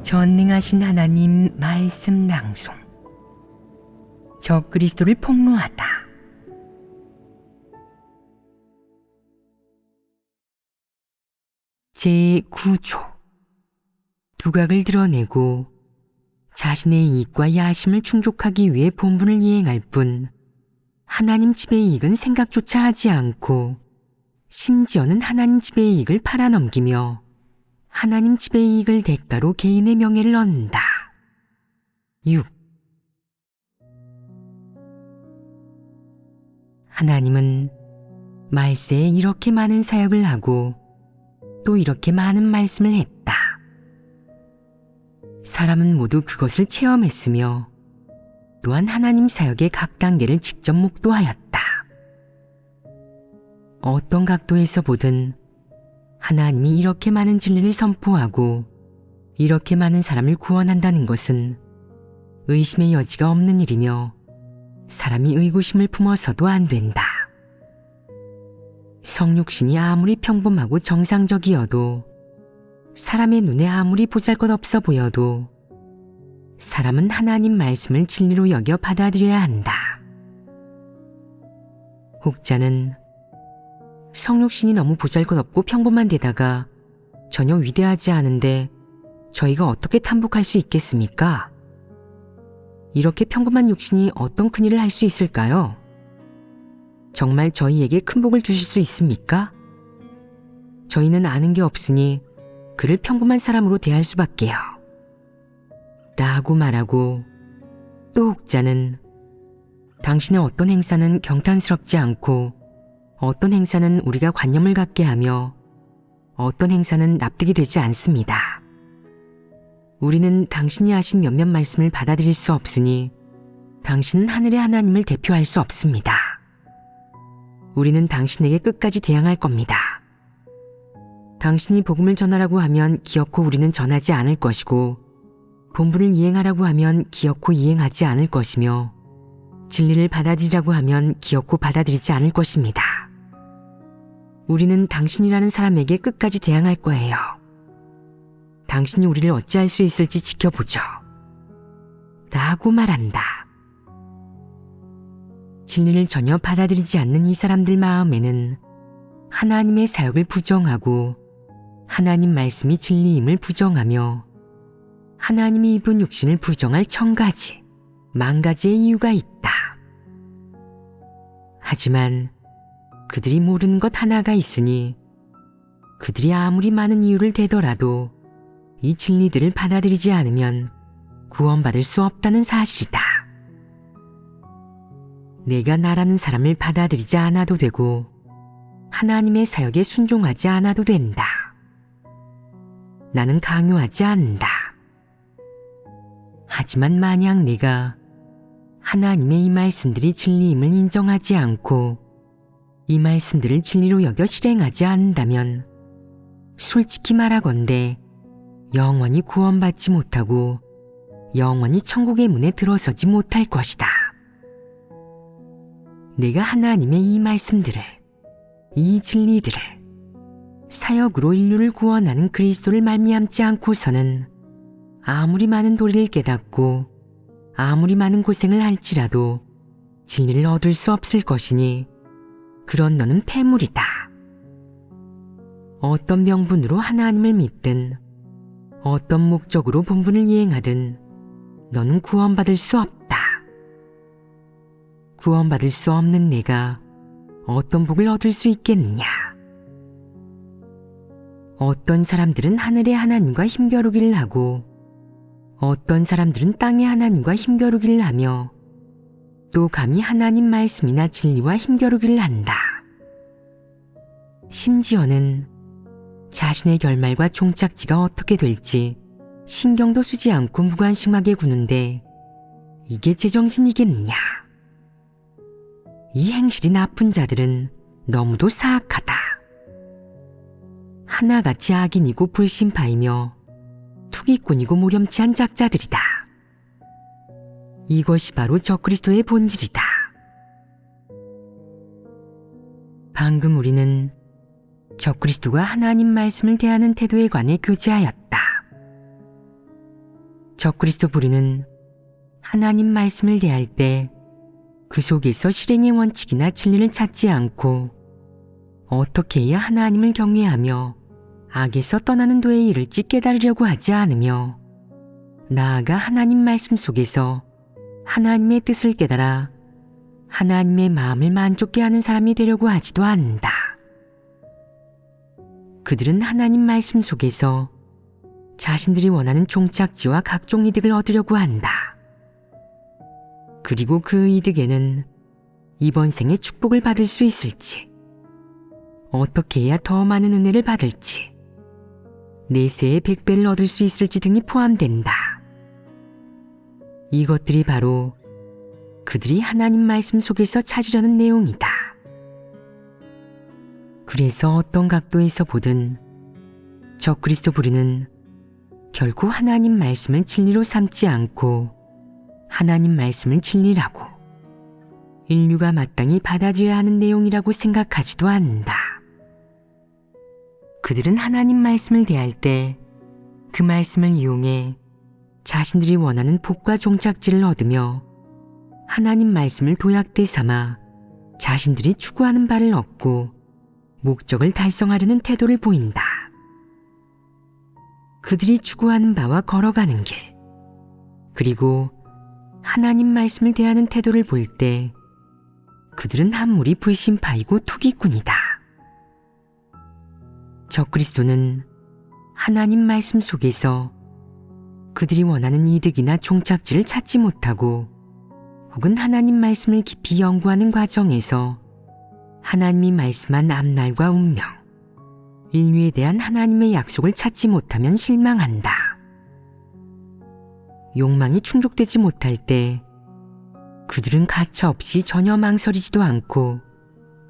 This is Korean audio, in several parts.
전능하신 하나님 말씀 낭송. 적그리스도를 폭로하다. 제9조. 두각을 드러내고 자신의 이익과 야심을 충족하기 위해 본분을 이행할 뿐 하나님 집의 이익은 생각조차 하지 않고 심지어는 하나님 집의 이익을 팔아넘기며 하나님 집의 이익을 대가로 개인의 명예를 얻는다. 6. 하나님은 말세에 이렇게 많은 사역을 하고 또 이렇게 많은 말씀을 했다. 사람은 모두 그것을 체험했으며 또한 하나님 사역의 각 단계를 직접 목도하였다. 어떤 각도에서 보든 하나님이 이렇게 많은 진리를 선포하고 이렇게 많은 사람을 구원한다는 것은 의심의 여지가 없는 일이며 사람이 의구심을 품어서도 안 된다. 성육신이 아무리 평범하고 정상적이어도 사람의 눈에 아무리 보잘것없어 보여도 사람은 하나님 말씀을 진리로 여겨 받아들여야 한다. 혹자는 성육신이 너무 보잘것없고 평범한 데다가 전혀 위대하지 않은데 저희가 어떻게 탐복할 수 있겠습니까? 이렇게 평범한 육신이 어떤 큰일을 할 수 있을까요? 정말 저희에게 큰 복을 주실 수 있습니까? 저희는 아는 게 없으니 그를 평범한 사람으로 대할 수밖에요. 라고 말하고 또 혹자는 당신의 어떤 행사는 경탄스럽지 않고 어떤 행사는 우리가 관념을 갖게 하며 어떤 행사는 납득이 되지 않습니다. 우리는 당신이 하신 몇몇 말씀을 받아들일 수 없으니 당신은 하늘의 하나님을 대표할 수 없습니다. 우리는 당신에게 끝까지 대항할 겁니다. 당신이 복음을 전하라고 하면 기어코 우리는 전하지 않을 것이고 본분을 이행하라고 하면 기어코 이행하지 않을 것이며 진리를 받아들이라고 하면 기어코 받아들이지 않을 것입니다. 우리는 당신이라는 사람에게 끝까지 대항할 거예요. 당신이 우리를 어찌할 수 있을지 지켜보죠. 라고 말한다. 진리를 전혀 받아들이지 않는 이 사람들 마음에는 하나님의 사역을 부정하고 하나님 말씀이 진리임을 부정하며 하나님이 입은 육신을 부정할 1000가지, 10,000가지의 이유가 있다. 하지만 그들이 모르는 것 하나가 있으니 그들이 아무리 많은 이유를 대더라도 이 진리들을 받아들이지 않으면 구원받을 수 없다는 사실이다. 내가 나라는 사람을 받아들이지 않아도 되고 하나님의 사역에 순종하지 않아도 된다. 나는 강요하지 않는다. 하지만 만약 내가 하나님의 이 말씀들이 진리임을 인정하지 않고 이 말씀들을 진리로 여겨 실행하지 않는다면 솔직히 말하건대 영원히 구원받지 못하고 영원히 천국의 문에 들어서지 못할 것이다. 내가 하나님의 이 말씀들을, 이 진리들을 사역으로 인류를 구원하는 그리스도를 말미암지 않고서는 아무리 많은 도리를 깨닫고 아무리 많은 고생을 할지라도 진리를 얻을 수 없을 것이니 그런 너는 폐물이다. 어떤 명분으로 하나님을 믿든 어떤 목적으로 본분을 이행하든 너는 구원받을 수 없다. 구원받을 수 없는 내가 어떤 복을 얻을 수 있겠느냐. 어떤 사람들은 하늘의 하나님과 힘겨루기를 하고 어떤 사람들은 땅의 하나님과 힘겨루기를 하며 또 감히 하나님 말씀이나 진리와 힘겨루기를 한다. 심지어는 자신의 결말과 종착지가 어떻게 될지 신경도 쓰지 않고 무관심하게 구는데 이게 제정신이겠느냐. 이 행실이 나쁜 자들은 너무도 사악하다. 하나같이 악인이고 불신파이며 투기꾼이고 모렴치한 작자들이다. 이것이 바로 적그리스도의 본질이다. 방금 우리는 적그리스도가 하나님 말씀을 대하는 태도에 관해 교제하였다. 적그리스도 부류는 하나님 말씀을 대할 때 그 속에서 실행의 원칙이나 진리를 찾지 않고 어떻게 해야 하나님을 경외하며 악에서 떠나는 도에 이를지 깨달으려고 하지 않으며 나아가 하나님 말씀 속에서 하나님의 뜻을 깨달아 하나님의 마음을 만족케 하는 사람이 되려고 하지도 않는다. 그들은 하나님 말씀 속에서 자신들이 원하는 종착지와 각종 이득을 얻으려고 한다. 그리고 그 이득에는 이번 생에 축복을 받을 수 있을지, 어떻게 해야 더 많은 은혜를 받을지, 내세에 100배를 얻을 수 있을지 등이 포함된다. 이것들이 바로 그들이 하나님 말씀 속에서 찾으려는 내용이다. 그래서 어떤 각도에서 보든 적그리스도 부류는 결코 하나님 말씀을 진리로 삼지 않고 하나님 말씀을 진리라고 인류가 마땅히 받아줘야 하는 내용이라고 생각하지도 않는다. 그들은 하나님 말씀을 대할 때 그 말씀을 이용해 자신들이 원하는 복과 종착지를 얻으며 하나님 말씀을 도약대 삼아 자신들이 추구하는 바를 얻고 목적을 달성하려는 태도를 보인다. 그들이 추구하는 바와 걸어가는 길, 그리고 하나님 말씀을 대하는 태도를 볼 때 그들은 한물이 불신파이고 투기꾼이다. 적그리스도는 하나님 말씀 속에서 그들이 원하는 이득이나 종착지를 찾지 못하고 혹은 하나님 말씀을 깊이 연구하는 과정에서 하나님이 말씀한 앞날과 운명, 인류에 대한 하나님의 약속을 찾지 못하면 실망한다. 욕망이 충족되지 못할 때 그들은 가차없이 전혀 망설이지도 않고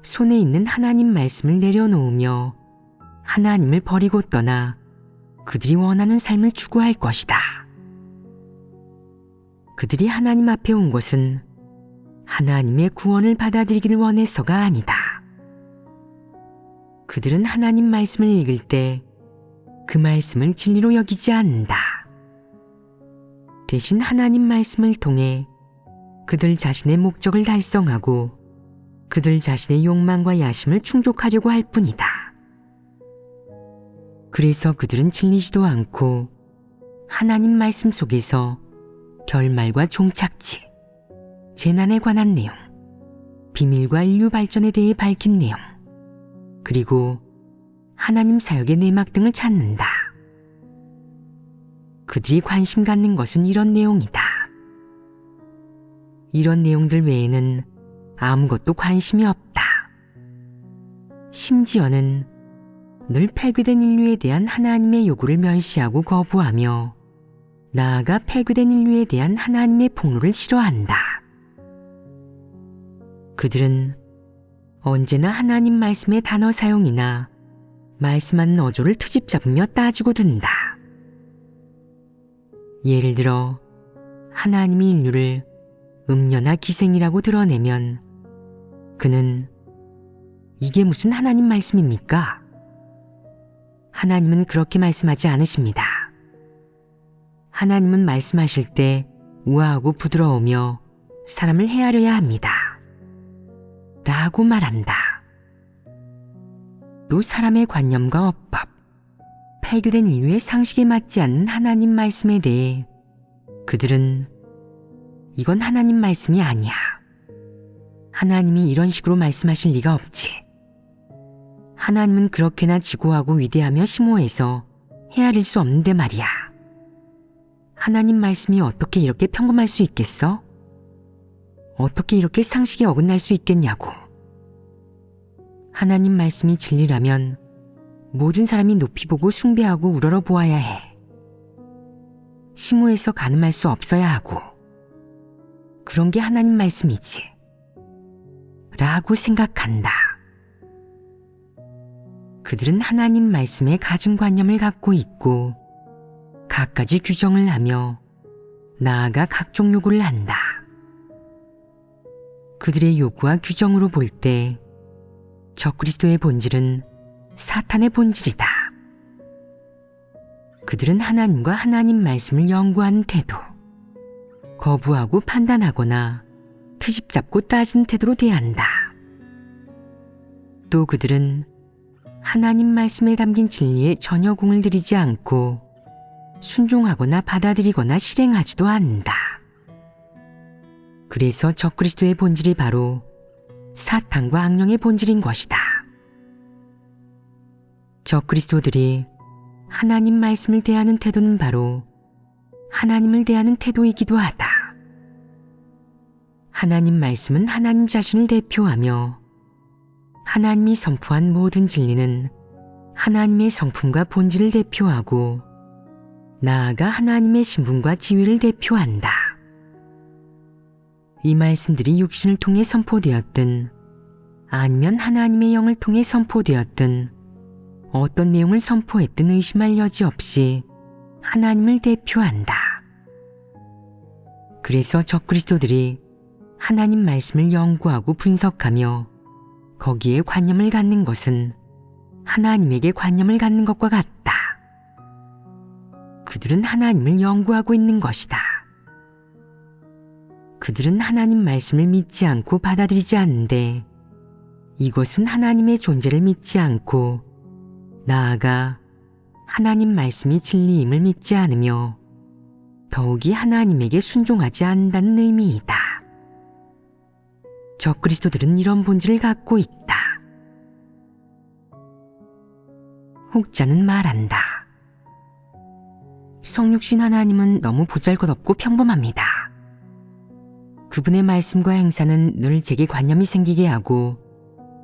손에 있는 하나님 말씀을 내려놓으며 하나님을 버리고 떠나 그들이 원하는 삶을 추구할 것이다. 그들이 하나님 앞에 온 것은 하나님의 구원을 받아들이기를 원해서가 아니다. 그들은 하나님 말씀을 읽을 때 그 말씀을 진리로 여기지 않는다. 대신 하나님 말씀을 통해 그들 자신의 목적을 달성하고 그들 자신의 욕망과 야심을 충족하려고 할 뿐이다. 그래서 그들은 질리지도 않고 하나님 말씀 속에서 결말과 종착지, 재난에 관한 내용, 비밀과 인류 발전에 대해 밝힌 내용, 그리고 하나님 사역의 내막 등을 찾는다. 그들이 관심 갖는 것은 이런 내용이다. 이런 내용들 외에는 아무것도 관심이 없다. 심지어는 늘 폐괴된 인류에 대한 하나님의 요구를 멸시하고 거부하며 나아가 폐괴된 인류에 대한 하나님의 폭로를 싫어한다. 그들은 언제나 하나님 말씀의 단어 사용이나 말씀하는 어조를 트집 잡으며 따지고 든다. 예를 들어 하나님이 인류를 음녀나 기생이라고 드러내면 그는 이게 무슨 하나님 말씀입니까? 하나님은 그렇게 말씀하지 않으십니다. 하나님은 말씀하실 때 우아하고 부드러우며 사람을 헤아려야 합니다. 라고 말한다. 또 사람의 관념과 어법, 폐교된 인류의 상식에 맞지 않는 하나님 말씀에 대해 그들은 이건 하나님 말씀이 아니야. 하나님이 이런 식으로 말씀하실 리가 없지. 하나님은 그렇게나 지고하고 위대하며 심오해서 헤아릴 수 없는데 말이야. 하나님 말씀이 어떻게 이렇게 평범할 수 있겠어? 어떻게 이렇게 상식에 어긋날 수 있겠냐고. 하나님 말씀이 진리라면 모든 사람이 높이 보고 숭배하고 우러러 보아야 해. 심오해서 가늠할 수 없어야 하고. 그런 게 하나님 말씀이지. 라고 생각한다. 그들은 하나님 말씀에 가증관념을 갖고 있고 갖가지 규정을 하며 나아가 각종 요구를 한다. 그들의 요구와 규정으로 볼 때 적그리스도의 본질은 사탄의 본질이다. 그들은 하나님과 하나님 말씀을 연구하는 태도, 거부하고 판단하거나 트집 잡고 따지는 태도로 대한다. 또 그들은 하나님 말씀에 담긴 진리에 전혀 공을 들이지 않고 순종하거나 받아들이거나 실행하지도 않는다. 그래서 적그리스도의 본질이 바로 사탄과 악령의 본질인 것이다. 적그리스도들이 하나님 말씀을 대하는 태도는 바로 하나님을 대하는 태도이기도 하다. 하나님 말씀은 하나님 자신을 대표하며 하나님이 선포한 모든 진리는 하나님의 성품과 본질을 대표하고 나아가 하나님의 신분과 지위를 대표한다. 이 말씀들이 육신을 통해 선포되었든 아니면 하나님의 영을 통해 선포되었든 어떤 내용을 선포했든 의심할 여지 없이 하나님을 대표한다. 그래서 적그리스도들이 하나님 말씀을 연구하고 분석하며 거기에 관념을 갖는 것은 하나님에게 관념을 갖는 것과 같다. 그들은 하나님을 연구하고 있는 것이다. 그들은 하나님 말씀을 믿지 않고 받아들이지 않는데 이것은 하나님의 존재를 믿지 않고 나아가 하나님 말씀이 진리임을 믿지 않으며 더욱이 하나님에게 순종하지 않는다는 의미이다. 적그리스도들은 이런 본질을 갖고 있다. 혹자는 말한다. 성육신 하나님은 너무 보잘것없고 평범합니다. 그분의 말씀과 행사는 늘 제게 관념이 생기게 하고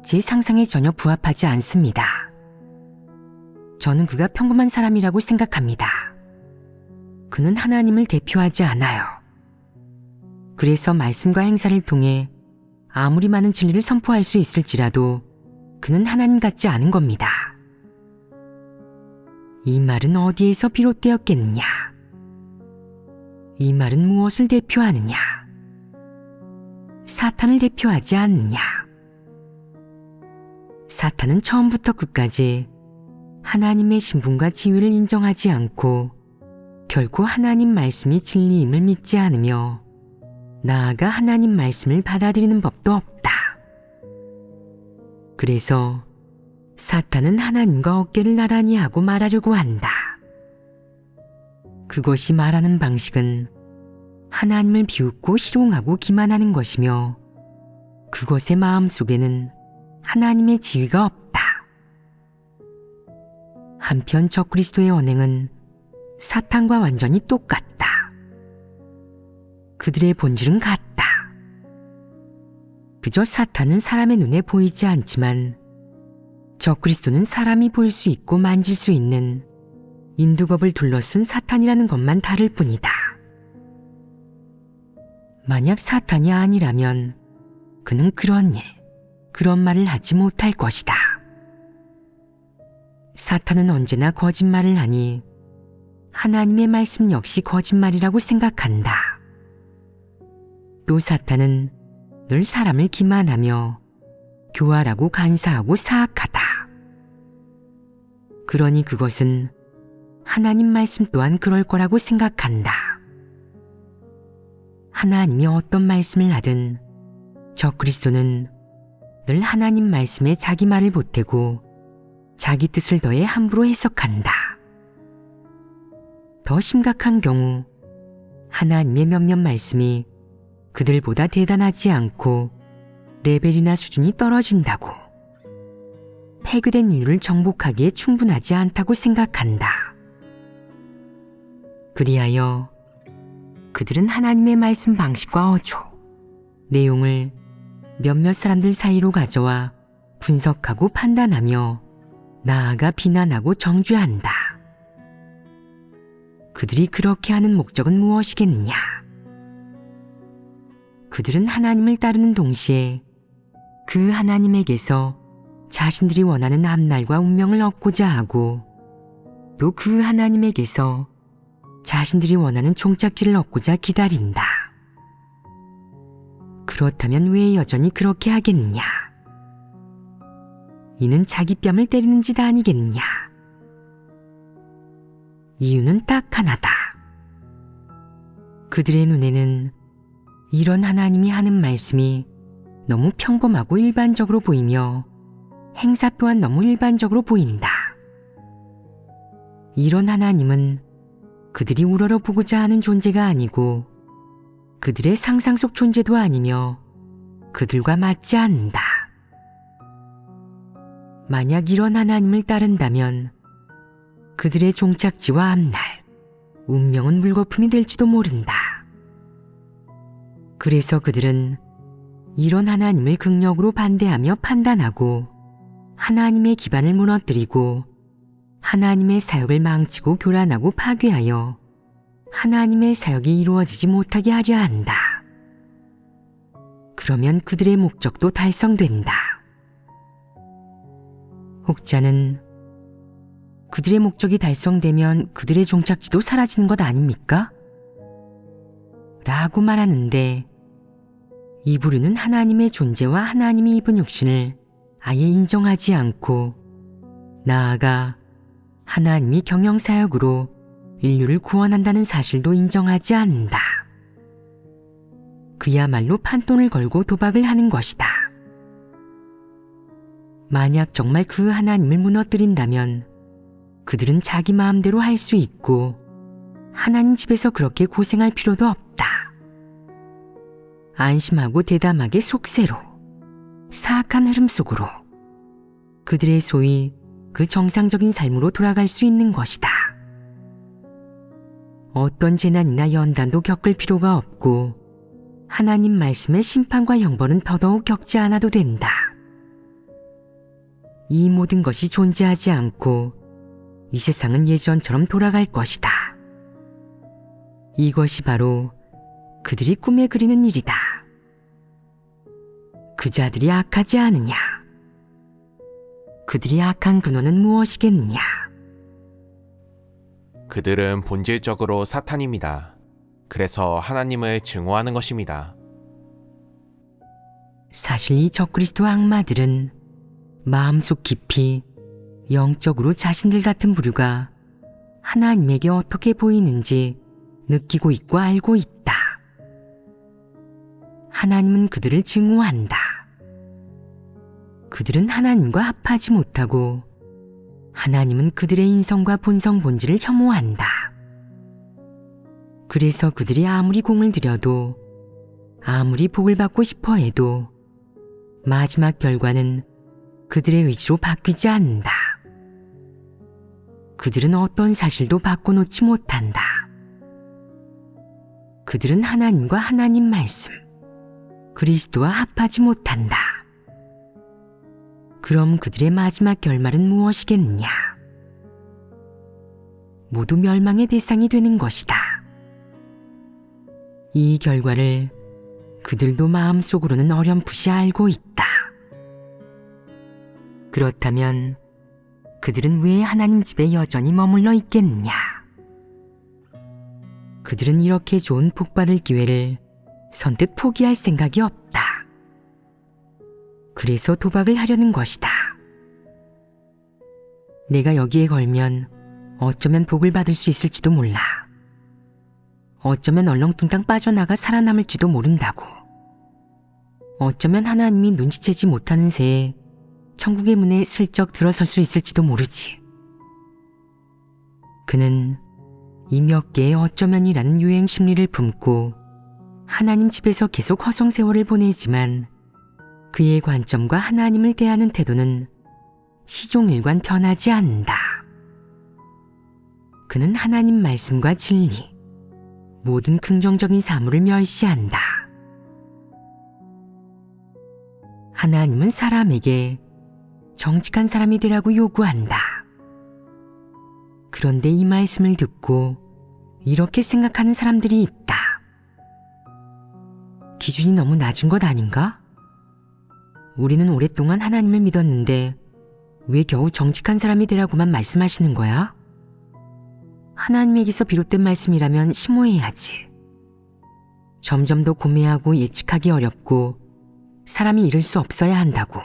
제 상상에 전혀 부합하지 않습니다. 저는 그가 평범한 사람이라고 생각합니다. 그는 하나님을 대표하지 않아요. 그래서 말씀과 행사를 통해 아무리 많은 진리를 선포할 수 있을지라도 그는 하나님 같지 않은 겁니다. 이 말은 어디에서 비롯되었겠느냐? 이 말은 무엇을 대표하느냐? 사탄을 대표하지 않느냐? 사탄은 처음부터 끝까지 하나님의 신분과 지위를 인정하지 않고 결코 하나님 말씀이 진리임을 믿지 않으며 나아가 하나님 말씀을 받아들이는 법도 없다. 그래서 사탄은 하나님과 어깨를 나란히 하고 말하려고 한다. 그것이 말하는 방식은 하나님을 비웃고 희롱하고 기만하는 것이며 그것의 마음속에는 하나님의 지위가 없다. 한편 적그리스도의 언행은 사탄과 완전히 똑같다. 그들의 본질은 같다. 그저 사탄은 사람의 눈에 보이지 않지만 적그리스도는 사람이 볼 수 있고 만질 수 있는 인두겁을 둘러쓴 사탄이라는 것만 다를 뿐이다. 만약 사탄이 아니라면 그는 그런 일, 그런 말을 하지 못할 것이다. 사탄은 언제나 거짓말을 하니 하나님의 말씀 역시 거짓말이라고 생각한다. 또 사탄은 늘 사람을 기만하며 교활하고 간사하고 사악하다. 그러니 그것은 하나님 말씀 또한 그럴 거라고 생각한다. 하나님이 어떤 말씀을 하든 적그리스도는 늘 하나님 말씀에 자기 말을 보태고 자기 뜻을 더해 함부로 해석한다. 더 심각한 경우 하나님의 몇몇 말씀이 그들보다 대단하지 않고 레벨이나 수준이 떨어진다고, 폐교된 인류를 정복하기에 충분하지 않다고 생각한다. 그리하여 그들은 하나님의 말씀 방식과 어조, 내용을 몇몇 사람들 사이로 가져와 분석하고 판단하며 나아가 비난하고 정죄한다. 그들이 그렇게 하는 목적은 무엇이겠느냐? 그들은 하나님을 따르는 동시에 그 하나님에게서 자신들이 원하는 앞날과 운명을 얻고자 하고 또 그 하나님에게서 자신들이 원하는 종착지를 얻고자 기다린다. 그렇다면 왜 여전히 그렇게 하겠느냐? 이는 자기 뺨을 때리는 짓 아니겠느냐? 이유는 딱 하나다. 그들의 눈에는 이런 하나님이 하는 말씀이 너무 평범하고 일반적으로 보이며 행사 또한 너무 일반적으로 보인다. 이런 하나님은 그들이 우러러보고자 하는 존재가 아니고 그들의 상상 속 존재도 아니며 그들과 맞지 않는다. 만약 이런 하나님을 따른다면 그들의 종착지와 앞날, 운명은 물거품이 될지도 모른다. 그래서 그들은 이런 하나님을 극력으로 반대하며 판단하고 하나님의 기반을 무너뜨리고 하나님의 사역을 망치고 교란하고 파괴하여 하나님의 사역이 이루어지지 못하게 하려 한다. 그러면 그들의 목적도 달성된다. 혹자는 그들의 목적이 달성되면 그들의 종착지도 사라지는 것 아닙니까? 라고 말하는데 이 부류는 하나님의 존재와 하나님이 입은 육신을 아예 인정하지 않고 나아가 하나님이 경영사역으로 인류를 구원한다는 사실도 인정하지 않는다. 그야말로 판돈을 걸고 도박을 하는 것이다. 만약 정말 그 하나님을 무너뜨린다면 그들은 자기 마음대로 할 수 있고 하나님 집에서 그렇게 고생할 필요도 없다. 안심하고 대담하게 속세로 사악한 흐름 속으로 그들의 소위 그 정상적인 삶으로 돌아갈 수 있는 것이다. 어떤 재난이나 연단도 겪을 필요가 없고 하나님 말씀의 심판과 형벌은 더더욱 겪지 않아도 된다. 이 모든 것이 존재하지 않고 이 세상은 예전처럼 돌아갈 것이다. 이것이 바로 그들이 꿈에 그리는 일이다. 그 자들이 악하지 않으냐? 그들이 악한 근원은 무엇이겠느냐? 그들은 본질적으로 사탄입니다. 그래서 하나님을 증오하는 것입니다. 사실 이 적그리스도 악마들은 마음속 깊이 영적으로 자신들 같은 부류가 하나님에게 어떻게 보이는지 느끼고 있고 알고 있다. 하나님은 그들을 증오한다. 그들은 하나님과 합하지 못하고 하나님은 그들의 인성과 본성 본질을 혐오한다. 그래서 그들이 아무리 공을 들여도 아무리 복을 받고 싶어 해도 마지막 결과는 그들의 의지로 바뀌지 않는다. 그들은 어떤 사실도 바꿔놓지 못한다. 그들은 하나님과 하나님 말씀, 그리스도와 합하지 못한다. 그럼 그들의 마지막 결말은 무엇이겠느냐? 모두 멸망의 대상이 되는 것이다. 이 결과를 그들도 마음속으로는 어렴풋이 알고 있다. 그렇다면 그들은 왜 하나님 집에 여전히 머물러 있겠느냐? 그들은 이렇게 좋은 복받을 기회를 선뜻 포기할 생각이 없다. 그래서 도박을 하려는 것이다. 내가 여기에 걸면 어쩌면 복을 받을 수 있을지도 몰라. 어쩌면 얼렁뚱땅 빠져나가 살아남을지도 모른다고. 어쩌면 하나님이 눈치채지 못하는 새에 천국의 문에 슬쩍 들어설 수 있을지도 모르지. 그는 이 몇 개의 어쩌면이라는 유행 심리를 품고 하나님 집에서 계속 허송세월을 보내지만 그의 관점과 하나님을 대하는 태도는 시종일관 변하지 않는다. 그는 하나님 말씀과 진리, 모든 긍정적인 사물을 멸시한다. 하나님은 사람에게 정직한 사람이 되라고 요구한다. 그런데 이 말씀을 듣고 이렇게 생각하는 사람들이 있다. 기준이 너무 낮은 것 아닌가? 우리는 오랫동안 하나님을 믿었는데 왜 겨우 정직한 사람이 되라고만 말씀하시는 거야? 하나님에게서 비롯된 말씀이라면 심오해야지. 점점 더 고매하고 예측하기 어렵고 사람이 이룰 수 없어야 한다고.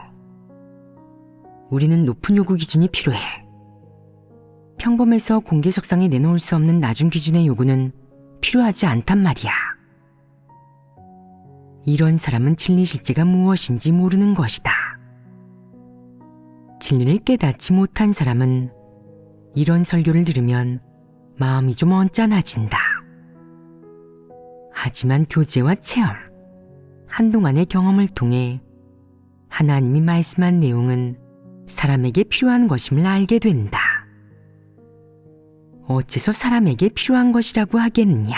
우리는 높은 요구 기준이 필요해. 평범해서 공개석상에 내놓을 수 없는 낮은 기준의 요구는 필요하지 않단 말이야. 이런 사람은 진리 실제가 무엇인지 모르는 것이다. 진리를 깨닫지 못한 사람은 이런 설교를 들으면 마음이 좀 언짢아진다. 하지만 교제와 체험, 한동안의 경험을 통해 하나님이 말씀한 내용은 사람에게 필요한 것임을 알게 된다. 어째서 사람에게 필요한 것이라고 하겠느냐?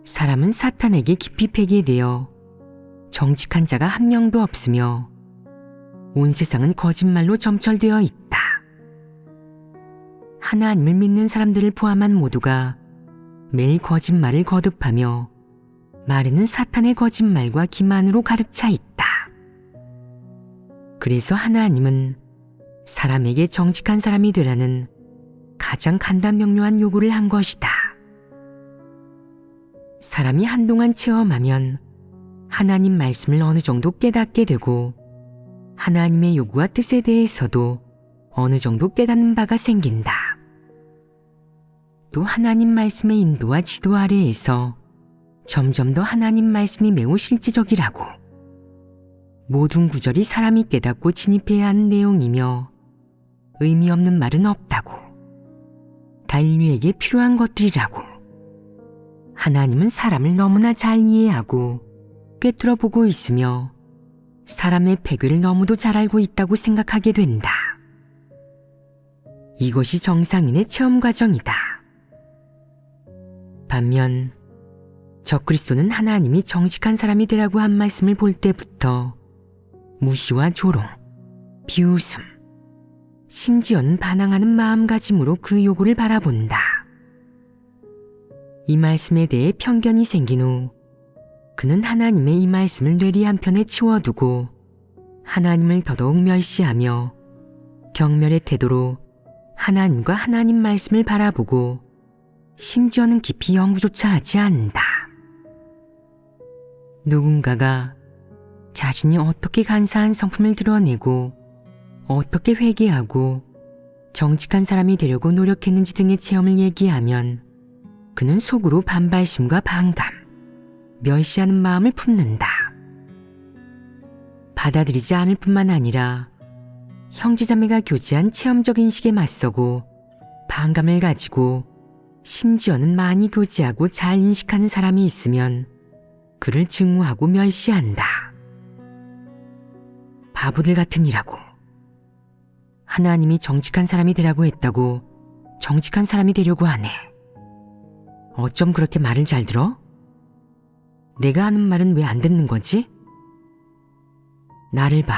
사람은 사탄에게 깊이 폐기되어 정직한 자가 한 명도 없으며 온 세상은 거짓말로 점철되어 있다. 하나님을 믿는 사람들을 포함한 모두가 매일 거짓말을 거듭하며 말에는 사탄의 거짓말과 기만으로 가득 차 있다. 그래서 하나님은 사람에게 정직한 사람이 되라는 가장 간단명료한 요구를 한 것이다. 사람이 한동안 체험하면 하나님 말씀을 어느 정도 깨닫게 되고 하나님의 요구와 뜻에 대해서도 어느 정도 깨닫는 바가 생긴다. 또 하나님 말씀의 인도와 지도 아래에서 점점 더 하나님 말씀이 매우 실제적이라고, 모든 구절이 사람이 깨닫고 진입해야 하는 내용이며 의미 없는 말은 없다고, 다 인류에게 필요한 것들이라고, 하나님은 사람을 너무나 잘 이해하고 꿰뚫어 보고 있으며 사람의 패괴를 너무도 잘 알고 있다고 생각하게 된다. 이것이 정상인의 체험 과정이다. 반면 적그리스도는 하나님이 정직한 사람이 되라고 한 말씀을 볼 때부터 무시와 조롱, 비웃음, 심지어는 반항하는 마음가짐으로 그 요구를 바라본다. 이 말씀에 대해 편견이 생긴 후 그는 하나님의 이 말씀을 뇌리 한편에 치워두고 하나님을 더더욱 멸시하며 경멸의 태도로 하나님과 하나님 말씀을 바라보고 심지어는 깊이 연구조차 하지 않는다. 누군가가 자신이 어떻게 간사한 성품을 드러내고 어떻게 회개하고 정직한 사람이 되려고 노력했는지 등의 체험을 얘기하면 그는 속으로 반발심과 반감, 멸시하는 마음을 품는다. 받아들이지 않을 뿐만 아니라 형제자매가 교제한 체험적 인식에 맞서고 반감을 가지고 심지어는 많이 교제하고 잘 인식하는 사람이 있으면 그를 증오하고 멸시한다. 바보들 같은 이라고. 하나님이 정직한 사람이 되라고 했다고 정직한 사람이 되려고 하네. 어쩜 그렇게 말을 잘 들어? 내가 하는 말은 왜 안 듣는 거지? 나를 봐.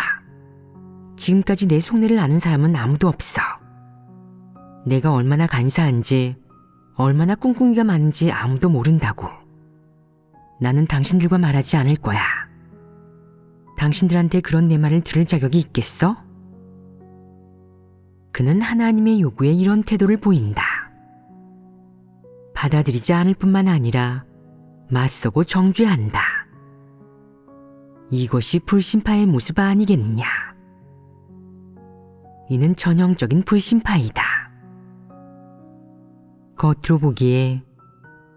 지금까지 내 속내를 아는 사람은 아무도 없어. 내가 얼마나 간사한지, 얼마나 꿍꿍이가 많은지 아무도 모른다고. 나는 당신들과 말하지 않을 거야. 당신들한테 그런 내 말을 들을 자격이 있겠어? 그는 하나님의 요구에 이런 태도를 보인다. 받아들이지 않을 뿐만 아니라 맞서고 정죄한다. 이것이 불신파의 모습 아니겠느냐. 이는 전형적인 불신파이다. 겉으로 보기에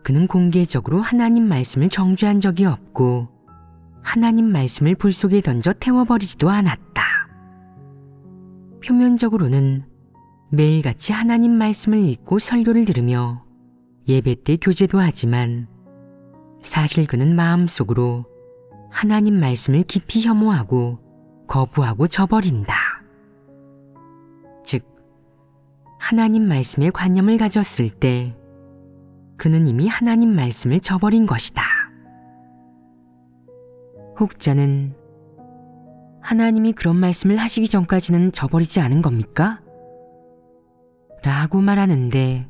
그는 공개적으로 하나님 말씀을 정죄한 적이 없고 하나님 말씀을 불 속에 던져 태워버리지도 않았다. 표면적으로는 매일같이 하나님 말씀을 읽고 설교를 들으며 예배 때 교제도 하지만 사실 그는 마음속으로 하나님 말씀을 깊이 혐오하고 거부하고 저버린다. 즉, 하나님 말씀에 관념을 가졌을 때 그는 이미 하나님 말씀을 저버린 것이다. 혹자는 하나님이 그런 말씀을 하시기 전까지는 저버리지 않은 겁니까? 라고 말하는데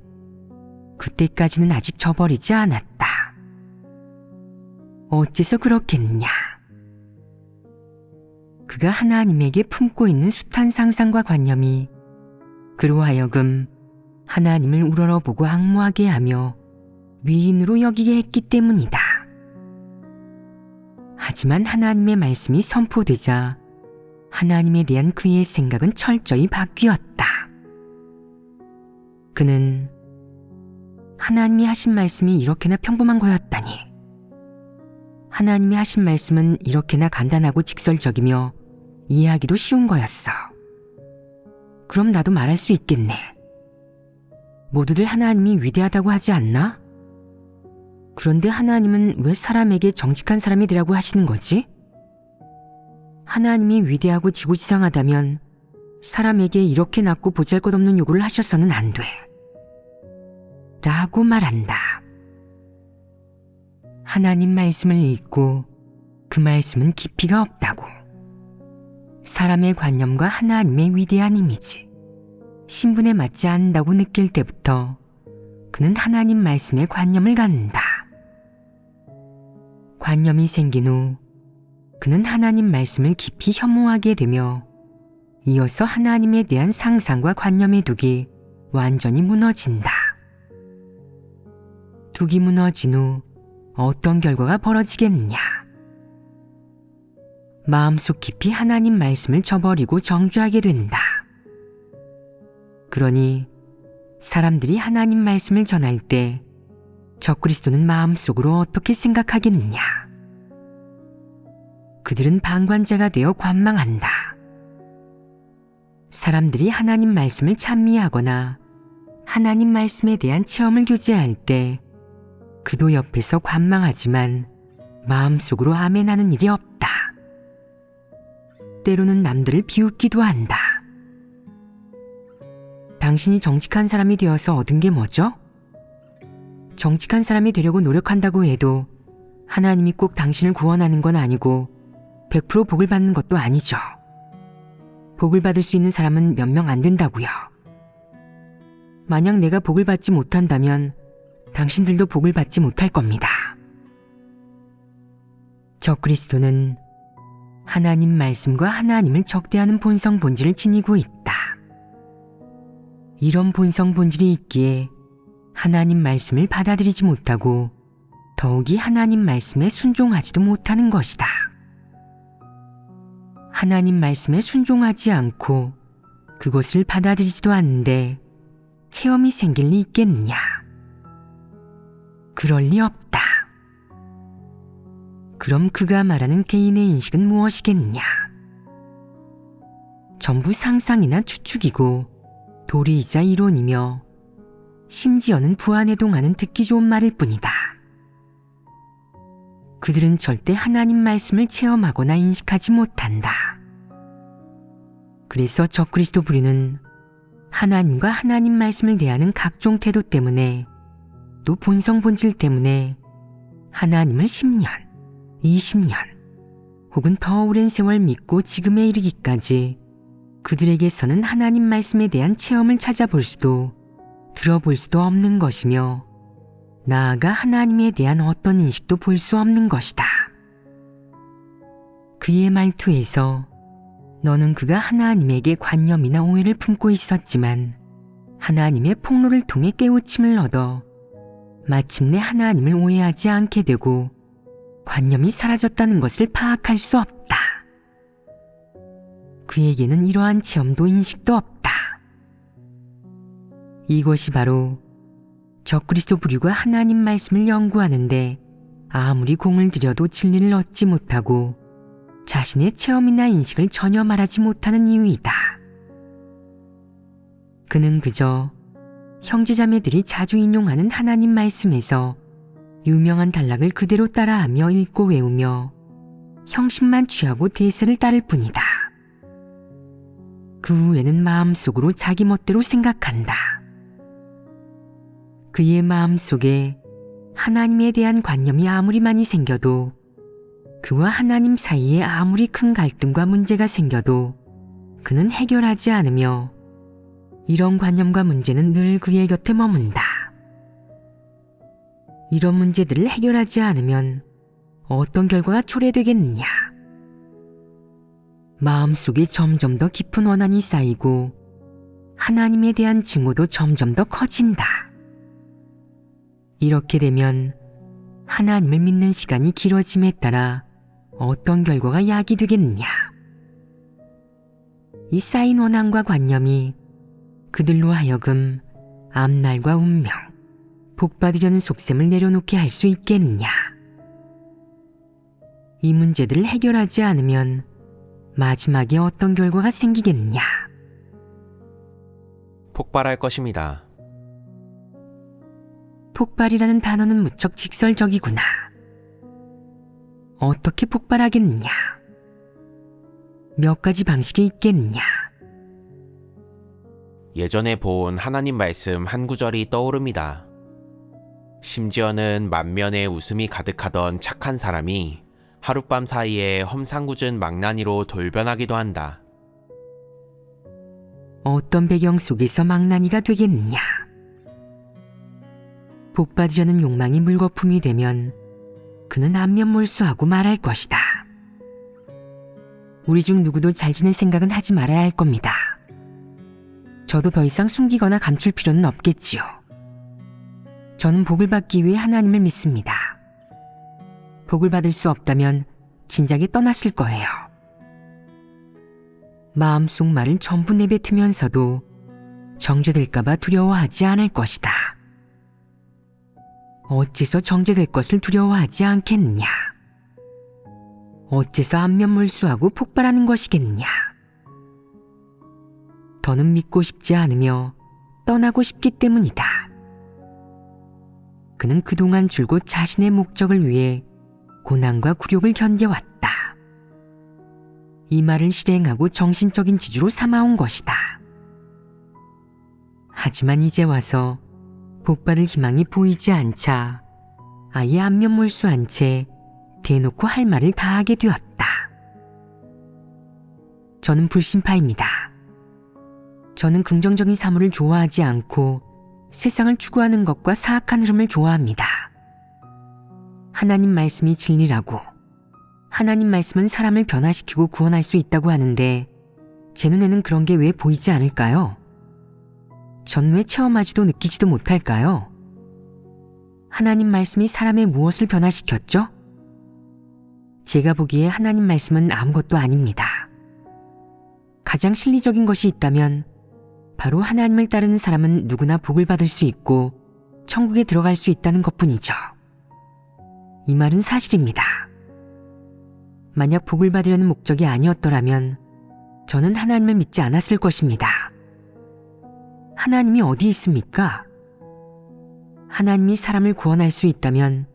그때까지는 아직 저버리지 않았다. 어째서 그렇겠느냐? 그가 하나님에게 품고 있는 숱한 상상과 관념이 그로 하여금 하나님을 우러러보고 앙무하게 하며 위인으로 여기게 했기 때문이다. 하지만 하나님의 말씀이 선포되자 하나님에 대한 그의 생각은 철저히 바뀌었다. 그는 하나님이 하신 말씀이 이렇게나 평범한 거였다니. 하나님이 하신 말씀은 이렇게나 간단하고 직설적이며 이해하기도 쉬운 거였어. 그럼 나도 말할 수 있겠네. 모두들 하나님이 위대하다고 하지 않나? 그런데 하나님은 왜 사람에게 정직한 사람이 되라고 하시는 거지? 하나님이 위대하고 지고지상하다면 사람에게 이렇게 낮고 보잘것없는 요구를 하셔서는 안 돼. 라고 말한다. 하나님 말씀을 읽고 그 말씀은 깊이가 없다고. 사람의 관념과 하나님의 위대한 이미지, 신분에 맞지 않는다고 느낄 때부터 그는 하나님 말씀에 관념을 갖는다. 관념이 생긴 후 그는 하나님 말씀을 깊이 혐오하게 되며 이어서 하나님에 대한 상상과 관념의 둑이 완전히 무너진다. 둑이 무너진 후 어떤 결과가 벌어지겠느냐? 마음속 깊이 하나님 말씀을 저버리고 정죄하게 된다. 그러니 사람들이 하나님 말씀을 전할 때 적그리스도는 마음속으로 어떻게 생각하겠느냐? 그들은 방관자가 되어 관망한다. 사람들이 하나님 말씀을 찬미하거나 하나님 말씀에 대한 체험을 교제할 때 그도 옆에서 관망하지만 마음속으로 아멘하는 일이 없다. 때로는 남들을 비웃기도 한다. 당신이 정직한 사람이 되어서 얻은 게 뭐죠? 정직한 사람이 되려고 노력한다고 해도 하나님이 꼭 당신을 구원하는 건 아니고 100% 복을 받는 것도 아니죠. 복을 받을 수 있는 사람은 몇 명 안 된다고요. 만약 내가 복을 받지 못한다면 당신들도 복을 받지 못할 겁니다. 적그리스도는 하나님 말씀과 하나님을 적대하는 본성 본질을 지니고 있다. 이런 본성 본질이 있기에 하나님 말씀을 받아들이지 못하고 더욱이 하나님 말씀에 순종하지도 못하는 것이다. 하나님 말씀에 순종하지 않고 그것을 받아들이지도 않는데 체험이 생길 리 있겠느냐? 그럴 리 없다. 그럼 그가 말하는 개인의 인식은 무엇이겠느냐? 전부 상상이나 추측이고 도리이자 이론이며 심지어는 부안해동하는 듣기 좋은 말일 뿐이다. 그들은 절대 하나님 말씀을 체험하거나 인식하지 못한다. 그래서 적그리스도 부류는 하나님과 하나님 말씀을 대하는 각종 태도 때문에 또 본성 본질 때문에 하나님을 10년, 20년 혹은 더 오랜 세월 믿고 지금에 이르기까지 그들에게서는 하나님 말씀에 대한 체험을 찾아볼 수도 들어볼 수도 없는 것이며 나아가 하나님에 대한 어떤 인식도 볼 수 없는 것이다. 그의 말투에서 너는 그가 하나님에게 관념이나 오해를 품고 있었지만 하나님의 폭로를 통해 깨우침을 얻어 마침내 하나님을 오해하지 않게 되고 관념이 사라졌다는 것을 파악할 수 없다. 그에게는 이러한 체험도 인식도 없다. 이것이 바로 적그리스도 부류가 하나님 말씀을 연구하는데 아무리 공을 들여도 진리를 얻지 못하고 자신의 체험이나 인식을 전혀 말하지 못하는 이유이다. 그는 그저 형제자매들이 자주 인용하는 하나님 말씀에서 유명한 단락을 그대로 따라하며 읽고 외우며 형식만 취하고 대세를 따를 뿐이다. 그 후에는 마음속으로 자기 멋대로 생각한다. 그의 마음속에 하나님에 대한 관념이 아무리 많이 생겨도 그와 하나님 사이에 아무리 큰 갈등과 문제가 생겨도 그는 해결하지 않으며 이런 관념과 문제는 늘 그의 곁에 머문다. 이런 문제들을 해결하지 않으면 어떤 결과가 초래되겠느냐? 마음속에 점점 더 깊은 원한이 쌓이고 하나님에 대한 증오도 점점 더 커진다. 이렇게 되면 하나님을 믿는 시간이 길어짐에 따라 어떤 결과가 야기되겠느냐? 이 쌓인 원한과 관념이 그들로 하여금 앞날과 운명, 복받으려는 속셈을 내려놓게 할 수 있겠느냐. 이 문제들을 해결하지 않으면 마지막에 어떤 결과가 생기겠느냐. 폭발할 것입니다. 폭발이라는 단어는 무척 직설적이구나. 어떻게 폭발하겠느냐? 몇 가지 방식이 있겠느냐? 예전에 본 하나님 말씀 한 구절이 떠오릅니다. 심지어는 만면에 웃음이 가득하던 착한 사람이 하룻밤 사이에 험상궂은 망나니로 돌변하기도 한다. 어떤 배경 속에서 망나니가 되겠느냐? 복받으려는 욕망이 물거품이 되면 그는 안면몰수하고 말할 것이다. 우리 중 누구도 잘 지낼 생각은 하지 말아야 할 겁니다. 저도 더 이상 숨기거나 감출 필요는 없겠지요. 저는 복을 받기 위해 하나님을 믿습니다. 복을 받을 수 없다면 진작에 떠났을 거예요. 마음속 말을 전부 내뱉으면서도 정죄될까봐 두려워하지 않을 것이다. 어째서 정죄될 것을 두려워하지 않겠느냐? 어째서 안면몰수하고 폭발하는 것이겠느냐? 더는 믿고 싶지 않으며 떠나고 싶기 때문이다. 그는 그동안 줄곧 자신의 목적을 위해 고난과 굴욕을 견뎌왔다. 이 말을 실행하고 정신적인 지주로 삼아온 것이다. 하지만 이제 와서 복받을 희망이 보이지 않자 아예 안면몰수한 채 대놓고 할 말을 다 하게 되었다. 저는 불신파입니다. 저는 긍정적인 사물을 좋아하지 않고 세상을 추구하는 것과 사악한 흐름을 좋아합니다. 하나님 말씀이 진리라고, 하나님 말씀은 사람을 변화시키고 구원할 수 있다고 하는데 제 눈에는 그런 게 왜 보이지 않을까요? 전 왜 체험하지도 느끼지도 못할까요? 하나님 말씀이 사람의 무엇을 변화시켰죠? 제가 보기에 하나님 말씀은 아무것도 아닙니다. 가장 실리적인 것이 있다면 바로 하나님을 따르는 사람은 누구나 복을 받을 수 있고 천국에 들어갈 수 있다는 것뿐이죠. 이 말은 사실입니다. 만약 복을 받으려는 목적이 아니었더라면 저는 하나님을 믿지 않았을 것입니다. 하나님이 어디 있습니까? 하나님이 사람을 구원할 수 있다면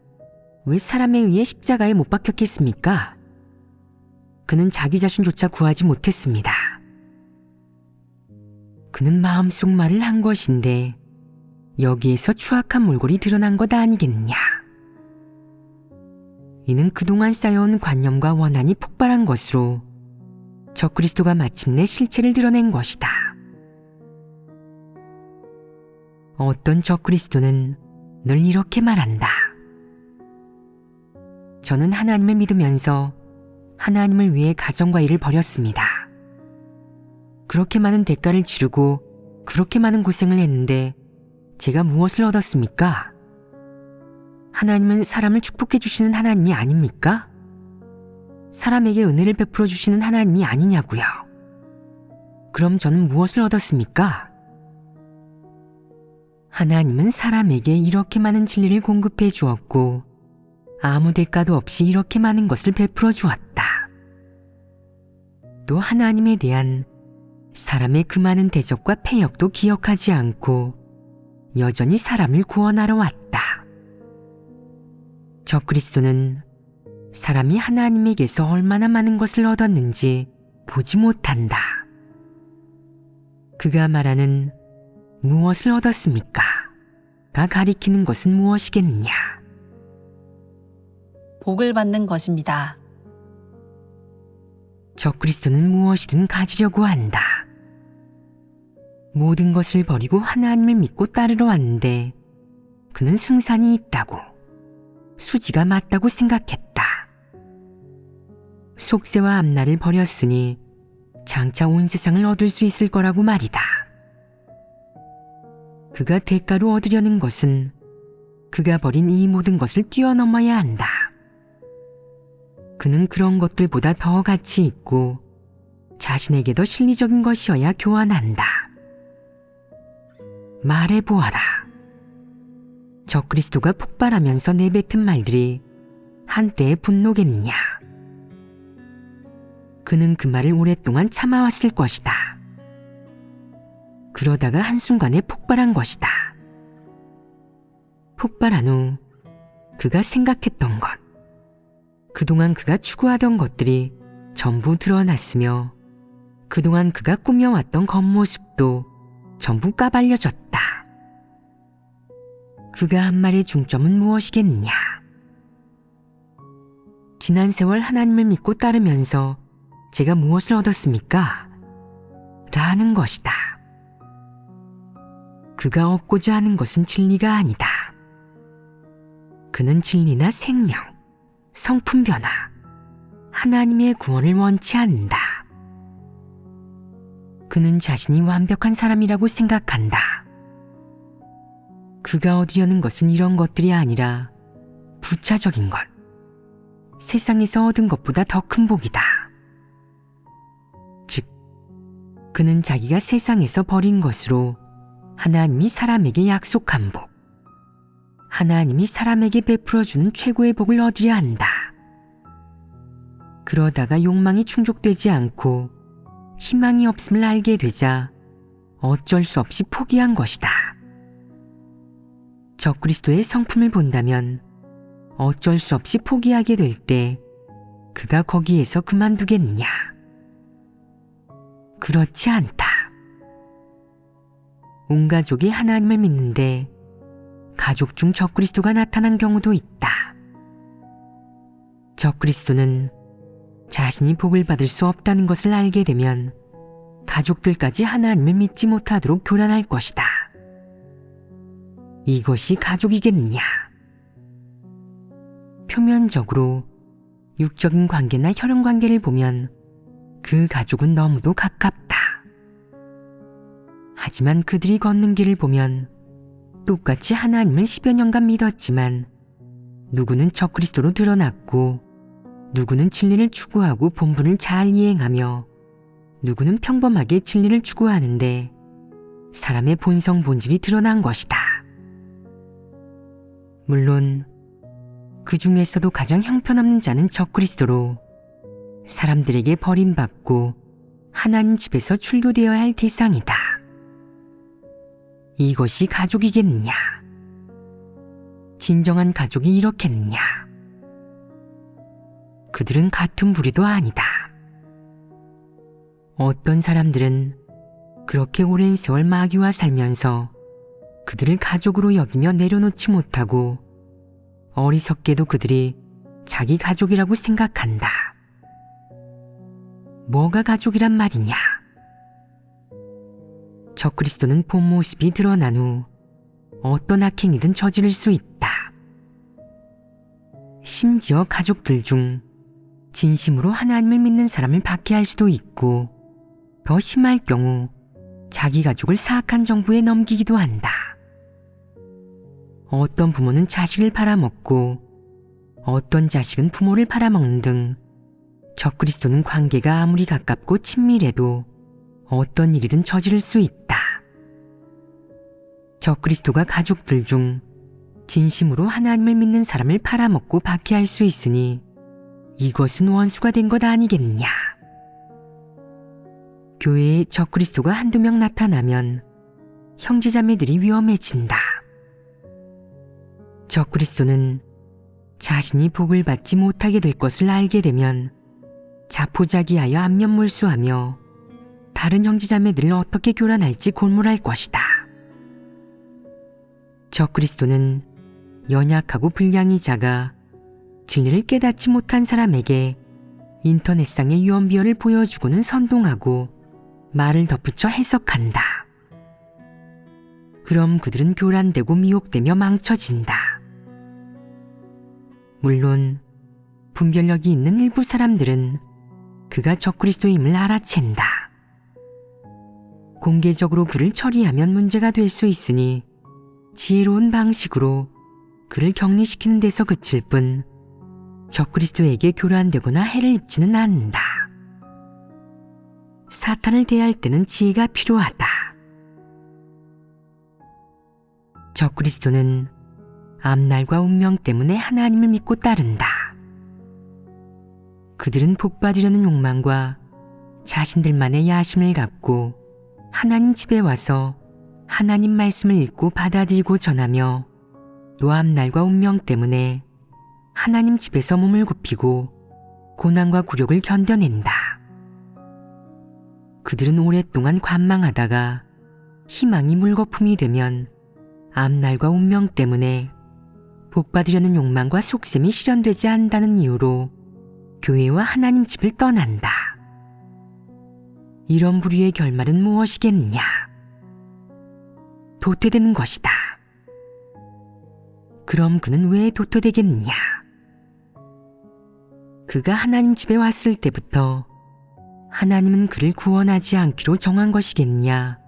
왜 사람에 의해 십자가에 못 박혔겠습니까? 그는 자기 자신조차 구하지 못했습니다. 그는 마음속 말을 한 것인데 여기에서 추악한 몰골이 드러난 것 아니겠느냐. 이는 그동안 쌓여온 관념과 원한이 폭발한 것으로 적그리스도가 마침내 실체를 드러낸 것이다. 어떤 적그리스도는 늘 이렇게 말한다. 저는 하나님을 믿으면서 하나님을 위해 가정과 일을 벌였습니다. 그렇게 많은 대가를 치르고 그렇게 많은 고생을 했는데 제가 무엇을 얻었습니까? 하나님은 사람을 축복해 주시는 하나님이 아닙니까? 사람에게 은혜를 베풀어 주시는 하나님이 아니냐고요. 그럼 저는 무엇을 얻었습니까? 하나님은 사람에게 이렇게 많은 진리를 공급해 주었고 아무 대가도 없이 이렇게 많은 것을 베풀어 주었다. 또 하나님에 대한 사람의 그 많은 대적과 패역도 기억하지 않고 여전히 사람을 구원하러 왔다. 적그리스도는 사람이 하나님에게서 얼마나 많은 것을 얻었는지 보지 못한다. 그가 말하는 무엇을 얻었습니까? 가 가리키는 것은 무엇이겠느냐? 복을 받는 것입니다. 적그리스도는 무엇이든 가지려고 한다. 모든 것을 버리고 하나님을 믿고 따르러 왔는데 그는 승산이 있다고, 수지가 맞다고 생각했다. 속세와 앞날을 버렸으니 장차 온 세상을 얻을 수 있을 거라고 말이다. 그가 대가로 얻으려는 것은 그가 버린 이 모든 것을 뛰어넘어야 한다. 그는 그런 것들보다 더 가치 있고 자신에게 더 실리적인 것이어야 교환한다. 말해보아라. 적그리스도가 폭발하면서 내뱉은 말들이 한때의 분노겠느냐. 그는 그 말을 오랫동안 참아왔을 것이다. 그러다가 한순간에 폭발한 것이다. 폭발한 후 그가 생각했던 것, 그동안 그가 추구하던 것들이 전부 드러났으며 그동안 그가 꾸며왔던 겉모습도 전부 까발려졌다. 그가 한 말의 중점은 무엇이겠느냐. 지난 세월 하나님을 믿고 따르면서 제가 무엇을 얻었습니까? 라는 것이다. 그가 얻고자 하는 것은 진리가 아니다. 그는 진리나 생명, 성품 변화, 하나님의 구원을 원치 않는다. 그는 자신이 완벽한 사람이라고 생각한다. 그가 얻으려는 것은 이런 것들이 아니라 부차적인 것, 세상에서 얻은 것보다 더 큰 복이다. 즉, 그는 자기가 세상에서 버린 것으로 하나님이 사람에게 약속한 복, 하나님이 사람에게 베풀어주는 최고의 복을 얻으려 한다. 그러다가 욕망이 충족되지 않고 희망이 없음을 알게 되자 어쩔 수 없이 포기한 것이다. 적그리스도의 성품을 본다면 어쩔 수 없이 포기하게 될 때 그가 거기에서 그만두겠느냐? 그렇지 않다. 온 가족이 하나님을 믿는데 가족 중 적그리스도가 나타난 경우도 있다. 적그리스도는 자신이 복을 받을 수 없다는 것을 알게 되면 가족들까지 하나님을 믿지 못하도록 교란할 것이다. 이것이 가족이겠느냐? 표면적으로 육적인 관계나 혈연 관계를 보면 그 가족은 너무도 가깝다. 하지만 그들이 걷는 길을 보면 똑같이 하나님을 10여 년간 믿었지만 누구는 적그리스도로 드러났고 누구는 진리를 추구하고 본분을 잘 이행하며 누구는 평범하게 진리를 추구하는데 사람의 본성 본질이 드러난 것이다. 물론 그 중에서도 가장 형편없는 자는 적그리스도로 사람들에게 버림받고 하나님 집에서 출교되어야 할 대상이다. 이것이 가족이겠느냐? 진정한 가족이 이렇겠느냐? 그들은 같은 부류도 아니다. 어떤 사람들은 그렇게 오랜 세월 마귀와 살면서 그들을 가족으로 여기며 내려놓지 못하고 어리석게도 그들이 자기 가족이라고 생각한다. 뭐가 가족이란 말이냐? 적그리스도는 본 모습이 드러난 후 어떤 악행이든 저지를 수 있다. 심지어 가족들 중 진심으로 하나님을 믿는 사람을 박해할 수도 있고 더 심할 경우 자기 가족을 사악한 정부에 넘기기도 한다. 어떤 부모는 자식을 팔아먹고 어떤 자식은 부모를 팔아먹는 등 적그리스도는 관계가 아무리 가깝고 친밀해도 어떤 일이든 저지를 수 있다. 적그리스도가 가족들 중 진심으로 하나님을 믿는 사람을 팔아먹고 박해할 수 있으니 이것은 원수가 된 것 아니겠느냐. 교회에 적그리스도가 한두 명 나타나면 형제자매들이 위험해진다. 적그리스도는 자신이 복을 받지 못하게 될 것을 알게 되면 자포자기하여 안면몰수하며 다른 형제자매들을 어떻게 교란할지 골몰할 것이다. 적그리스도는 연약하고 분량이 작아 진리를 깨닫지 못한 사람에게 인터넷상의 유언비어를 보여주고는 선동하고 말을 덧붙여 해석한다. 그럼 그들은 교란되고 미혹되며 망쳐진다. 물론 분별력이 있는 일부 사람들은 그가 적그리스도임을 알아챈다. 공개적으로 그를 처리하면 문제가 될 수 있으니 지혜로운 방식으로 그를 격리시키는 데서 그칠 뿐 적그리스도에게 교란되거나 해를 입지는 않는다. 사탄을 대할 때는 지혜가 필요하다. 적그리스도는 앞날과 운명 때문에 하나님을 믿고 따른다. 그들은 복받으려는 욕망과 자신들만의 야심을 갖고 하나님 집에 와서 하나님 말씀을 읽고 받아들이고 전하며 또 앞날과 운명 때문에 하나님 집에서 몸을 굽히고 고난과 굴욕을 견뎌낸다. 그들은 오랫동안 관망하다가 희망이 물거품이 되면 앞날과 운명 때문에 복받으려는 욕망과 속셈이 실현되지 않는다는 이유로 교회와 하나님 집을 떠난다. 이런 부류의 결말은 무엇이겠느냐? 도태되는 것이다. 그럼 그는 왜 도태되겠느냐? 그가 하나님 집에 왔을 때부터 하나님은 그를 구원하지 않기로 정한 것이겠냐?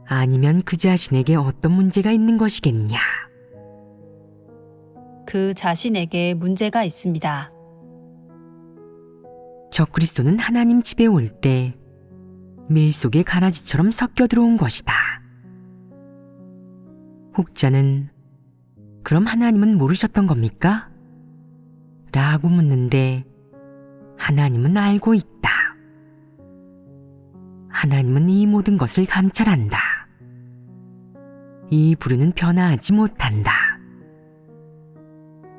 아니면 그 자신에게 어떤 문제가 있는 것이겠냐? 그 자신에게 문제가 있습니다. 적그리스도는 하나님 집에 올 때 밀 속에 가라지처럼 섞여 들어온 것이다. 혹자는 그럼 하나님은 모르셨던 겁니까? 라고 묻는데 하나님은 알고 있다. 하나님은 이 모든 것을 감찰한다. 이 부류는 변화하지 못한다.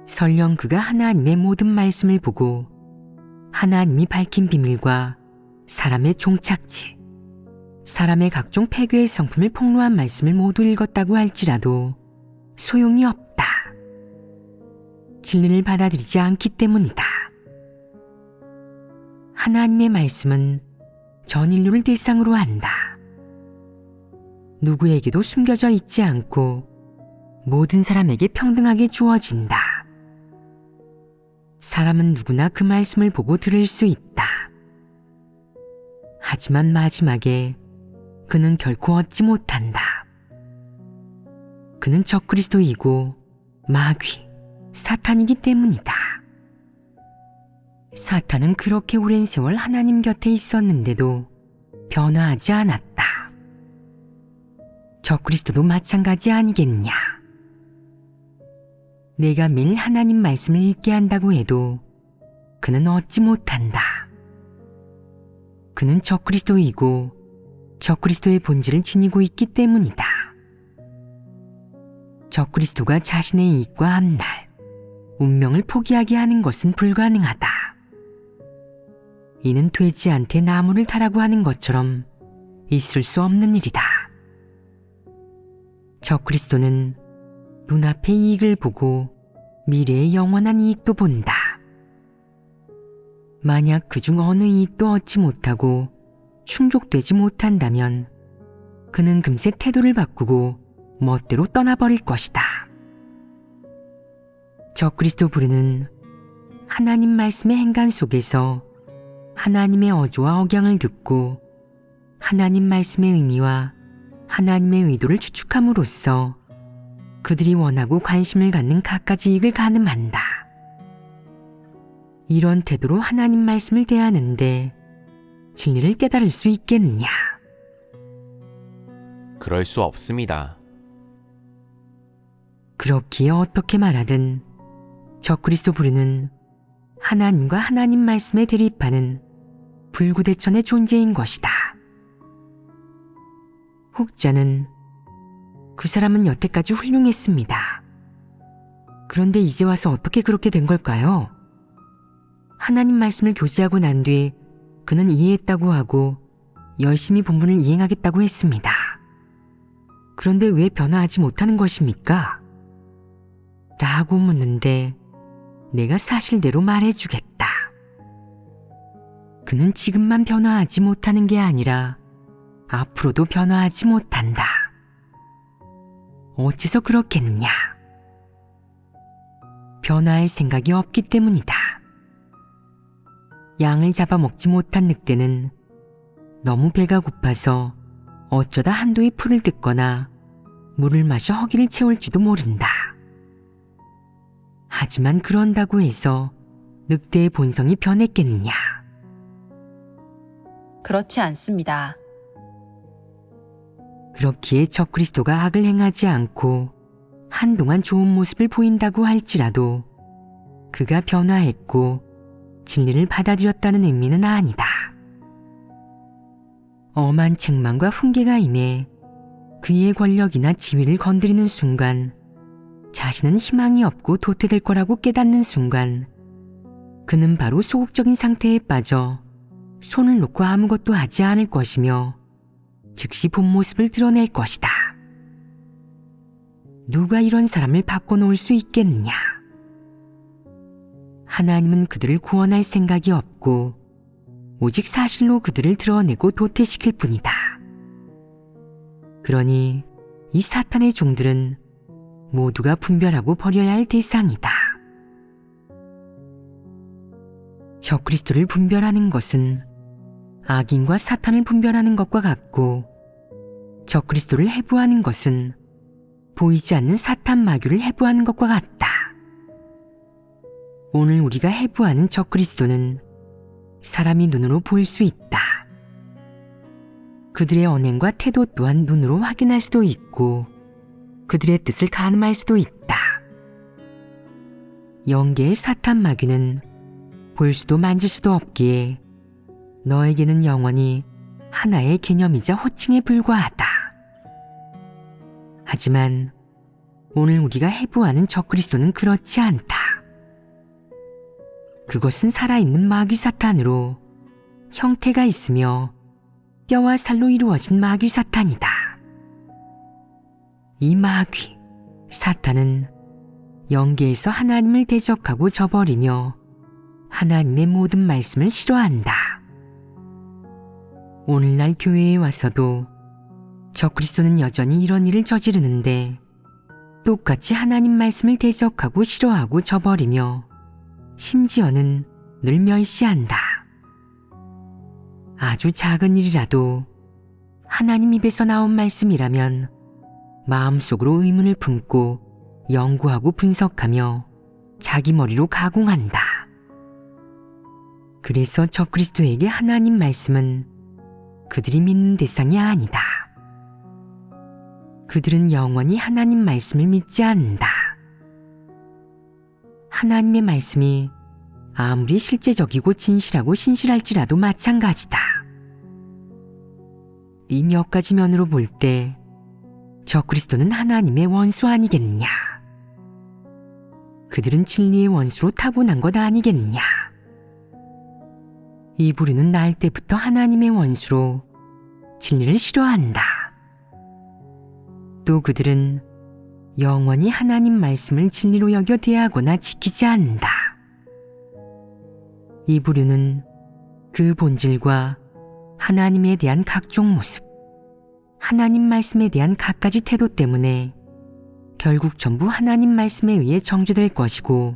설령 그가 하나님의 모든 말씀을 보고 하나님이 밝힌 비밀과 사람의 종착지, 사람의 각종 폐괴의 성품을 폭로한 말씀을 모두 읽었다고 할지라도 소용이 없다. 진리를 받아들이지 않기 때문이다. 하나님의 말씀은 전 인류를 대상으로 한다. 누구에게도 숨겨져 있지 않고 모든 사람에게 평등하게 주어진다. 사람은 누구나 그 말씀을 보고 들을 수 있다. 하지만 마지막에 그는 결코 얻지 못한다. 그는 적그리스도이고 마귀, 사탄이기 때문이다. 사탄은 그렇게 오랜 세월 하나님 곁에 있었는데도 변화하지 않았다. 적그리스도도 마찬가지 아니겠냐? 내가 매일 하나님 말씀을 읽게 한다고 해도 그는 얻지 못한다. 그는 적그리스도이고 적그리스도의 본질을 지니고 있기 때문이다. 적그리스도가 자신의 이익과 앞날, 운명을 포기하게 하는 것은 불가능하다. 이는 되지 않되 나무를 타라고 하는 것처럼 있을 수 없는 일이다. 적그리스도는 눈앞의 이익을 보고 미래의 영원한 이익도 본다. 만약 그중 어느 이익도 얻지 못하고 충족되지 못한다면 그는 금세 태도를 바꾸고 멋대로 떠나버릴 것이다. 적그리스도 부류는 하나님 말씀의 행간 속에서 하나님의 어조와 억양을 듣고 하나님 말씀의 의미와 하나님의 의도를 추측함으로써 그들이 원하고 관심을 갖는 갖가지 이익을 가늠한다. 이런 태도로 하나님 말씀을 대하는데 진리를 깨달을 수 있겠느냐? 그럴 수 없습니다. 그렇기에 어떻게 말하든 적그리스도 부류는 하나님과 하나님 말씀에 대립하는 불구대천의 존재인 것이다. 혹자는 그 사람은 여태까지 훌륭했습니다. 그런데 이제 와서 어떻게 그렇게 된 걸까요? 하나님 말씀을 교제하고 난 뒤 그는 이해했다고 하고 열심히 본문을 이행하겠다고 했습니다. 그런데 왜 변화하지 못하는 것입니까? 라고 묻는데 내가 사실대로 말해주겠다. 그는 지금만 변화하지 못하는 게 아니라 앞으로도 변화하지 못한다. 어째서 그렇겠느냐? 변화할 생각이 없기 때문이다. 양을 잡아먹지 못한 늑대는 너무 배가 고파서 어쩌다 한도의 풀을 뜯거나 물을 마셔 허기를 채울지도 모른다. 하지만 그런다고 해서 늑대의 본성이 변했겠느냐? 그렇지 않습니다. 그렇기에 적그리스도가 악을 행하지 않고 한동안 좋은 모습을 보인다고 할지라도 그가 변화했고 진리를 받아들였다는 의미는 아니다. 엄한 책망과 훈계가 임해 그의 권력이나 지위를 건드리는 순간 자신은 희망이 없고 도태될 거라고 깨닫는 순간 그는 바로 소극적인 상태에 빠져 손을 놓고 아무것도 하지 않을 것이며 즉시 본 모습을 드러낼 것이다. 누가 이런 사람을 바꿔놓을 수 있겠느냐? 하나님은 그들을 구원할 생각이 없고 오직 사실로 그들을 드러내고 도태시킬 뿐이다. 그러니 이 사탄의 종들은 모두가 분별하고 버려야 할 대상이다. 적그리스도를 분별하는 것은 악인과 사탄을 분별하는 것과 같고 적그리스도를 해부하는 것은 보이지 않는 사탄 마귀를 해부하는 것과 같다. 오늘 우리가 해부하는 적그리스도는 사람이 눈으로 볼 수 있다. 그들의 언행과 태도 또한 눈으로 확인할 수도 있고 그들의 뜻을 가늠할 수도 있다. 영계의 사탄 마귀는 볼 수도 만질 수도 없기에 너에게는 영원히 하나의 개념이자 호칭에 불과하다. 하지만 오늘 우리가 해부하는 적그리스도는 그렇지 않다. 그것은 살아있는 마귀 사탄으로 형태가 있으며 뼈와 살로 이루어진 마귀 사탄이다. 이 마귀 사탄은 영계에서 하나님을 대적하고 저버리며 하나님의 모든 말씀을 싫어한다. 오늘날 교회에 와서도 적그리스도는 여전히 이런 일을 저지르는데 똑같이 하나님 말씀을 대적하고 싫어하고 저버리며 심지어는 늘 멸시한다. 아주 작은 일이라도 하나님 입에서 나온 말씀이라면 마음속으로 의문을 품고 연구하고 분석하며 자기 머리로 가공한다. 그래서 적그리스도에게 하나님 말씀은 그들이 믿는 대상이 아니다. 그들은 영원히 하나님 말씀을 믿지 않는다. 하나님의 말씀이 아무리 실제적이고 진실하고 신실할지라도 마찬가지다. 이 몇 가지 면으로 볼 때 적그리스도는 하나님의 원수 아니겠느냐? 그들은 진리의 원수로 타고난 것 아니겠느냐? 이 부류는 날 때부터 하나님의 원수로 진리를 싫어한다. 또 그들은 영원히 하나님 말씀을 진리로 여겨 대하거나 지키지 않는다. 이 부류는 그 본질과 하나님에 대한 각종 모습, 하나님 말씀에 대한 갖가지 태도 때문에 결국 전부 하나님 말씀에 의해 정죄될 것이고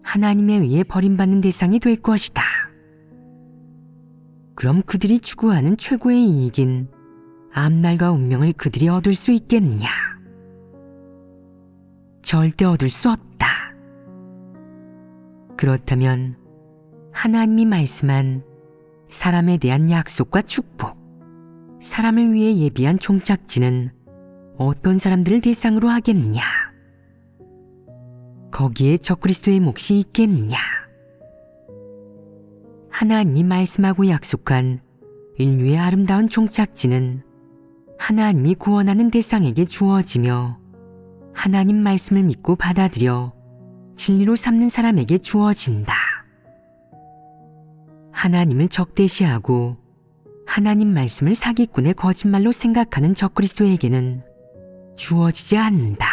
하나님에 의해 버림받는 대상이 될 것이다. 그럼 그들이 추구하는 최고의 이익인 앞날과 운명을 그들이 얻을 수 있겠느냐? 절대 얻을 수 없다. 그렇다면 하나님이 말씀한 사람에 대한 약속과 축복, 사람을 위해 예비한 종착지는 어떤 사람들을 대상으로 하겠느냐? 거기에 적그리스도의 몫이 있겠느냐? 하나님이 말씀하고 약속한 인류의 아름다운 종착지는 하나님이 구원하는 대상에게 주어지며 하나님 말씀을 믿고 받아들여 진리로 삼는 사람에게 주어진다. 하나님을 적대시하고 하나님 말씀을 사기꾼의 거짓말로 생각하는 적그리스도에게는 주어지지 않는다.